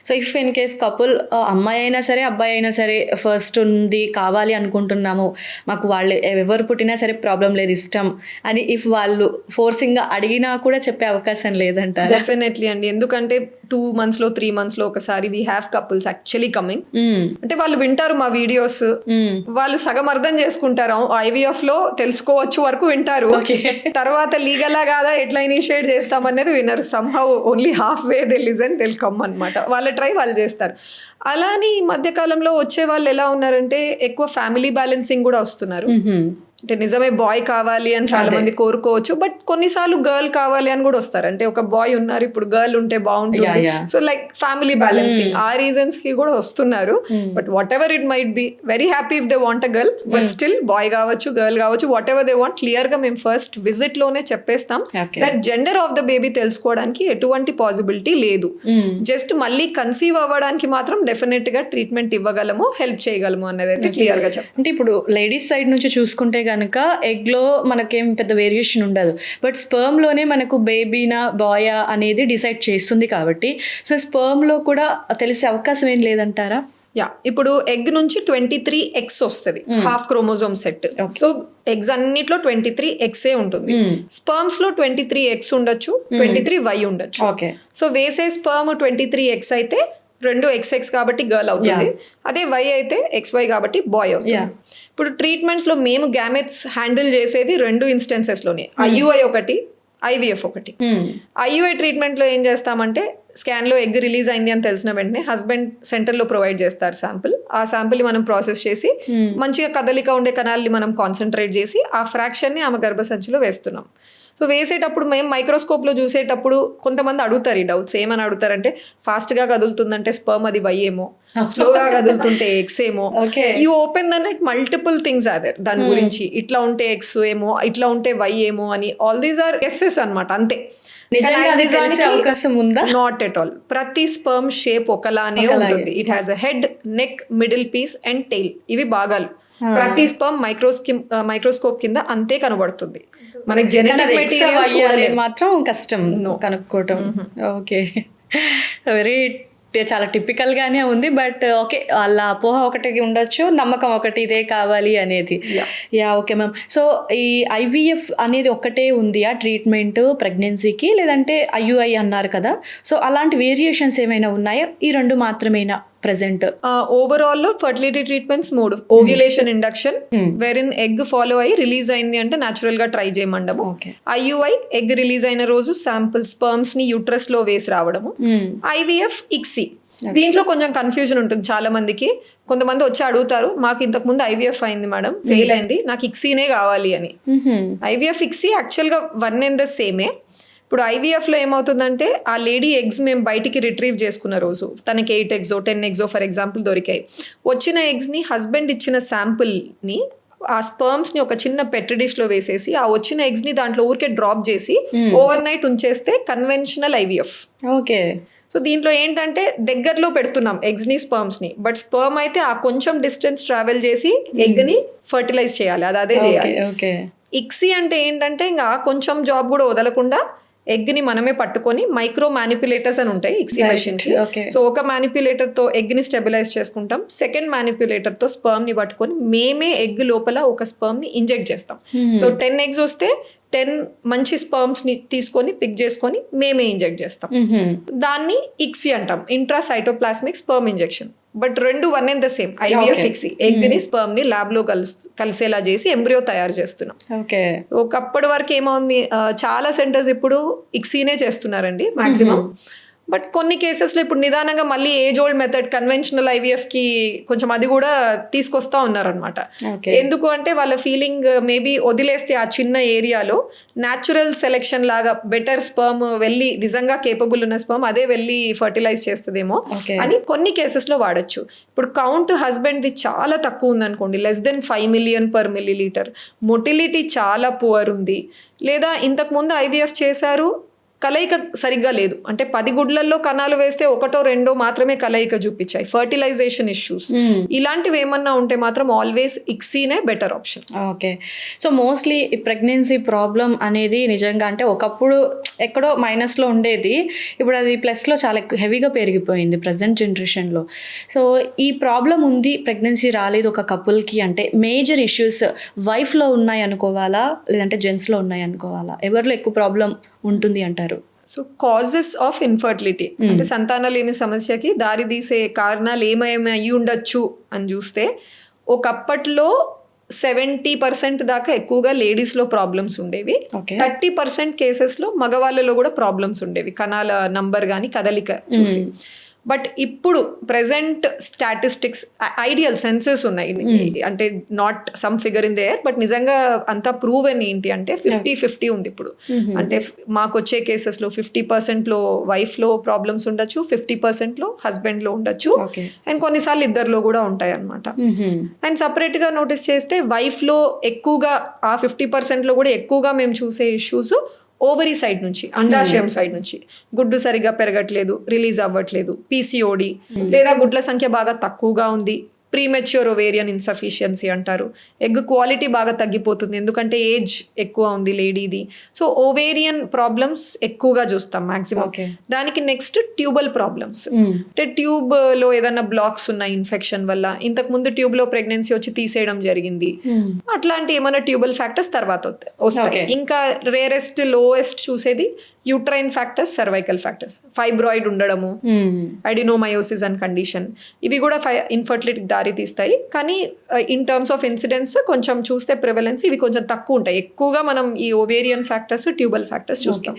So if in case couple అమ్మాయి అయినా సరే అబ్బాయి అయినా సరే ఫస్ట్ ఉంది కావాలి అనుకుంటున్నాము, మాకు వాళ్ళు ఎవరు పుట్టినా సరే ప్రాబ్లం లేదు ఇష్టం అని ఇఫ్ వాళ్ళు ఫోర్సింగ్గా అడిగినా కూడా చెప్పే అవకాశం లేదంటారా? డెఫినెట్లీ అండి. ఎందుకంటే 2 months లో 3 months లో ఒకసారి we have couples actually coming. అంటే వాళ్ళు వింటారు మా వీడియోస్, వాళ్ళు సగం అర్థం చేసుకుంటారు. IVF లో తెలుసుకోవచ్చు వరకు వింటారు, తర్వాత లీగలా కాదా ఎట్లా ఇనిషియేట్ చేస్తామనేది వినరు. Somehow only half way they listen, they will come అనమాట. వాళ్ళ ట్రై వాళ్ళు చేస్తారు. అలానే ఈ మధ్యకాలంలో వచ్చే వాళ్ళు ఎలా ఉన్నారంటే ఎక్కువ ఫ్యామిలీ బ్యాలెన్సింగ్ కూడా వస్తున్నారు. అంటే నిజమే బాయ్ కావాలి అని చాలా మంది కోరుకోవచ్చు, బట్ కొన్నిసార్లు గర్ల్ కావాలి అని కూడా వస్తారు. అంటే ఒక బాయ్ ఉన్నారు, ఇప్పుడు గర్ల్ ఉంటే బాగుంటుంది. సో లైక్ ఫ్యామిలీ బ్యాలెన్సింగ్ ఆ రీజన్స్ కి కూడా వస్తున్నారు. But whatever it might be, very happy if they want a girl, but still boy కావచ్చు గర్ల్ కావచ్చు, whatever they want clear గా మేము ఫస్ట్ విజిట్ లోనే చెప్పేస్తాం. That gender of the baby తెలుసుకోవడానికి ఎటువంటి పాసిబిలిటీ లేదు. జస్ట్ మళ్ళీ కన్సీవ్ అవ్వడానికి మాత్రం డెఫినెట్ గా ట్రీట్మెంట్ ఇవ్వగలము, హెల్ప్ చేయగలము అనేది అయితే క్లియర్ గా చెప్పాలి. అంటే ఇప్పుడు లేడీస్ సైడ్ నుంచి చూసుకుంటే కనుక ఎగ్లో మనకేం పెద్ద వేరియేషన్ ఉండదు, బట్ స్పర్మ్లోనే మనకు బేబీనా బాయా అనేది డిసైడ్ చేస్తుంది కాబట్టి సో స్పర్మ్లో కూడా తెలిసే అవకాశం ఏం లేదంటారా? ఇప్పుడు ఎగ్ నుంచి 23 eggs వస్తుంది, half chromosome set. So eggs అన్నిట్లో 23 eggs ఉంటుంది. స్పర్మ్స్ లో 23 eggs ఉండొచ్చు, 23 Y ఉండొచ్చు. సో వేసే స్పర్మ్ 23 eggs అయితే 2 XX కాబట్టి గర్ల్ అవుతుంది, అదే Y అయితే XY కాబట్టి బాయ్ అవుతుంది. ఇప్పుడు ట్రీట్మెంట్స్ లో మేము గ్యామెట్స్ హ్యాండిల్ చేసేది 2 instances లోనే, IUI ఒకటి, IVF ఒకటి. IUI ట్రీట్మెంట్ లో ఏం చేస్తామంటే స్కాన్ లో ఎగ్ రిలీజ్ అయింది అని తెలిసిన వెంటనే హస్బెండ్ సెంటర్ లో ప్రొవైడ్ చేస్తారు శాంపుల్. ఆ శాంపుల్ ని మనం ప్రాసెస్ చేసి మంచిగా కదలిక ఉండే కణాలని మనం కాన్సన్ట్రేట్ చేసి ఆ ఫ్రాక్షన్ ని ఆమె గర్భసంచిలో వేస్తున్నాం. సో వేసేటప్పుడు మేము మైక్రోస్కోప్ లో చూసేటప్పుడు కొంతమంది అడుగుతారు ఈ డౌట్స్. ఏమని అడుగుతారంటే ఫాస్ట్ గా కదులుతుందంటే స్పర్మ్ అది Y ఏమో, స్లోగా కదులుతుంటే X ఏమో. You open the net, multiple things are there దాని గురించి. ఇట్లా ఉంటే X ఏమో, ఇట్లా ఉంటే Y ఏమో అని ఆల్ దీస్ ఆర్ ఎస్ఎస్ అనమాట. అంతే. Not at all. ప్రతి స్పర్మ్ షేప్ ఒకలానే ఉంటుంది. It has a head, neck, middle piece and tail. ఇవి భాగాలు. ప్రతి స్పర్మ్ మైక్రోస్కోప్ కింద అంతే కనబడుతుంది. మనకి జెనెటిక్ మెటీరియల్ మాత్రం కష్టం కనుక్కోవటం. ఓకే, వెరీ చాలా టిపికల్ గానే ఉంది. బట్ ఓకే, వాళ్ళ అపోహ ఒకటి ఉండొచ్చు, నమ్మకం ఒకటి ఇదే కావాలి అనేది. Okay ma'am. సో ఈ IVF అనేది ఒక్కటే ఉంది ఆ ట్రీట్మెంట్ ప్రెగ్నెన్సీకి, లేదంటే IUI అన్నారు కదా, సో అలాంటి వేరియేషన్స్ ఏమైనా ఉన్నాయా? ఈ 2 మాత్రమేనా ప్రెసెంట్? ఓవరాల్ లో ఫర్టిలిటీ ట్రీట్మెంట్స్ 3. ఓవ్యులేషన్ ఇండక్షన్, వెరిన్ ఎగ్ ఫాలో అయ్యి రిలీజ్ అయింది అంటే న్యాచురల్ గా ట్రై చేయమండము. IUI ఎగ్ రిలీజ్ అయిన రోజు శాంపుల్ స్పర్మ్స్ ని యూట్రస్ లో వేసి రావడము. IVF ICSI. దీంట్లో కొంచెం కన్ఫ్యూజన్ ఉంటుంది చాలా మందికి. కొంతమంది వచ్చి అడుగుతారు, మాకు ఇంతకు ముందు IVF అయింది మేడం, ఫెయిల్ అయింది, నాకు ICSIనే కావాలి అని. IVF ICSI యాక్చువల్ గా 1 and the same. ఇప్పుడు IVF లో ఏమవుతుందంటే ఆ లేడీ ఎగ్స్ మేము బయటికి రిట్రీవ్ చేసుకున్న రోజు తనకి 8 eggs 10 eggs ఫర్ ఎగ్జాంపుల్ దొరికాయి. వచ్చిన ఎగ్స్ ని హస్బెండ్ ఇచ్చిన శాంపుల్ ని ఆ స్పర్మ్స్ ని ఒక చిన్న పెట్రి డిష్ లో వేసేసి ఆ వచ్చిన ఎగ్స్ ని దాంట్లో ఊరికే డ్రాప్ చేసి ఓవర్ నైట్ ఉంచేస్తే కన్వెన్షనల్ IVF. ఓకే. సో దీంట్లో ఏంటంటే దగ్గరలో పెడుతున్నాం ఎగ్స్ ని స్పర్మ్స్ ని, బట్ స్పర్మ్ అయితే ఆ కొంచెం డిస్టెన్స్ ట్రావెల్ చేసి ఎగ్ ని ఫర్టిలైజ్ చేయాలి, అదే చేయాలి. ICSI అంటే ఏంటంటే ఇంకా కొంచెం జాబ్ కూడా వదలకుండా ఎగ్ ని మనమే పట్టుకొని మైక్రో మ్యానిపులేటర్స్ అని ఉంటాయి ICSI మెషిన్ కి. సో ఒక మ్యానిపులేటర్ తో ఎగ్ ని స్టెబిలైజ్ చేసుకుంటాం, సెకండ్ మ్యానిపులేటర్ తో స్పర్మ్ ని పట్టుకొని మేమే ఎగ్ లోపల ఒక స్పర్మ్ ని ఇంజెక్ట్ చేస్తాం. సో 10 eggs వస్తే 10 మంచి స్పర్మ్స్ ని తీసుకొని పిక్ చేసుకొని మేమే ఇంజెక్ట్ చేస్తాం. దాన్ని ICSI అంటాం, intracytoplasmic sperm injection. But 2 1 and the same. IVF ICSI egg ని స్పర్మ్ ని ల్యాబ్ లో కలిసేలా చేసి ఎంబ్రియో తయారు చేస్తున్నాం. ఒకప్పటి వరకు ఏమవుంది, చాలా సెంటర్స్ ఇప్పుడు ICSIనే చేస్తున్నారండి మాక్సిమం. బట్ కొన్ని కేసెస్లో ఇప్పుడు నిదానంగా మళ్ళీ age old method conventional IVF కి కొంచెం అది కూడా తీసుకొస్తా ఉన్నారనమాట. ఎందుకు అంటే వాళ్ళ ఫీలింగ్ మేబీ వదిలేస్తే ఆ చిన్న ఏరియాలో న్యాచురల్ సెలెక్షన్ లాగా బెటర్ స్పర్మ్ వెళ్ళి నిజంగా కేపబుల్ ఉన్న స్పర్మ్ అదే వెళ్ళి ఫర్టిలైజ్ చేస్తుందేమో అని కొన్ని కేసెస్లో వాడచ్చు. ఇప్పుడు కౌంట్ హస్బెండ్ది చాలా తక్కువ ఉందనుకోండి, less than 5 million per milliliter, motility చాలా పువర్ ఉంది, లేదా ఇంతకుముందు IVF చేశారు కలయిక సరిగ్గా లేదు, అంటే 10 గుడ్లల్లో కణాలు వేస్తే 1 2 మాత్రమే కలయిక చూపించాయి, ఫర్టిలైజేషన్ ఇష్యూస్ ఇలాంటివి ఏమన్నా ఉంటే మాత్రం ఆల్వేస్ ఇక్సీనే better option. Okay. So mostly pregnancy problem అనేది నిజంగా అంటే ఒకప్పుడు ఎక్కడో మైనస్లో ఉండేది, ఇప్పుడు అది ప్లస్లో చాలా హెవీగా పెరిగిపోయింది ప్రజెంట్ జనరేషన్లో. సో ఈ ప్రాబ్లం ఉంది, ప్రెగ్నెన్సీ రాలేదు ఒక కపుల్కి అంటే మేజర్ ఇష్యూస్ వైఫ్లో ఉన్నాయి అనుకోవాలా లేదంటే జెంట్స్లో ఉన్నాయి అనుకోవాలా, ఎవరిలో ఎక్కువ ప్రాబ్లం ఉంటుంది అంటారు? సో కాజెస్ ఆఫ్ ఇన్ఫర్టిలిటీ అంటే సంతానలేమి సమస్యకి దారితీసే కారణాలు ఏమేమి అయ్యి ఉండొచ్చు అని చూస్తే, ఒకప్పట్లో 70% దాకా ఎక్కువగా లేడీస్లో ప్రాబ్లమ్స్ ఉండేవి. 30% కేసెస్లో మగవాళ్ళలో కూడా ప్రాబ్లమ్స్ ఉండేవి, కణాల నంబర్ కానీ కదలిక చూసి. బట్ ఇప్పుడు ప్రెసెంట్ స్టాటిస్టిక్స్ ఐడియల్ సెన్సెస్ ఉన్నాయి, అంటే not some figure in there, but నిజంగా అంతా ప్రూవెన్ ఏంటి అంటే 50-50 ఉంది ఇప్పుడు. అంటే మాకు వచ్చే కేసెస్లో 50%లో వైఫ్లో ప్రాబ్లమ్స్ ఉండొచ్చు, 50%లో హస్బెండ్లో ఉండొచ్చు, అండ్ కొన్నిసార్లు ఇద్దరిలో కూడా ఉంటాయి అన్నమాట. అండ్ సపరేట్గా నోటీస్ చేస్తే వైఫ్లో ఎక్కువగా ఆ 50%లో కూడా ఎక్కువగా మేము చూసే ఇష్యూస్ ఓవరీ సైడ్ నుంచి, అండాశయం సైడ్ నుంచి గుడ్డు సరిగా పెరగట్లేదు, రిలీజ్ అవ్వట్లేదు, పీసీఓడి, లేదా గుడ్ల సంఖ్య బాగా తక్కువగా ఉంది, ప్రీమెచ్యూర్ ఒవేరియన్ ఇన్సఫిషియన్సీ అంటారు, ఎగ్ క్వాలిటీ బాగా తగ్గిపోతుంది ఎందుకంటే ఏజ్ ఎక్కువ ఉంది లేడీది. సో ఓవేరియన్ ప్రాబ్లమ్స్ ఎక్కువగా చూస్తాం మాక్సిమం. దానికి నెక్స్ట్ ట్యూబల్ ప్రాబ్లమ్స్, అంటే ట్యూబ్లో ఏదైనా బ్లాక్స్ ఉన్నాయి ఇన్ఫెక్షన్ వల్ల, ఇంతకు ముందు ట్యూబ్లో ప్రెగ్నెన్సీ వచ్చి తీసేయడం జరిగింది, అట్లాంటి ఏమైనా ట్యూబల్ ఫ్యాక్టర్స్ తర్వాత వస్తాయి. ఇంకా రేరెస్ట్ లోయెస్ట్ చూసేది uterine factors, cervical factors, fibroid ఉండడము, అడినోమయోసిస్ అండ్ కండిషన్, ఇవి కూడా ఇన్ఫర్టిలిటీ దారి తీస్తాయి. కానీ ఇన్ టర్మ్స్ ఆఫ్ ఇన్సిడెన్స్ కొంచెం చూస్తే ప్రివలెన్స్ ఇవి కొంచెం తక్కువ ఉంటాయి, ఎక్కువగా మనం ఈ ఓవేరియన్ ఫ్యాక్టర్స్, ట్యూబల్ ఫ్యాక్టర్స్ చూస్తాం.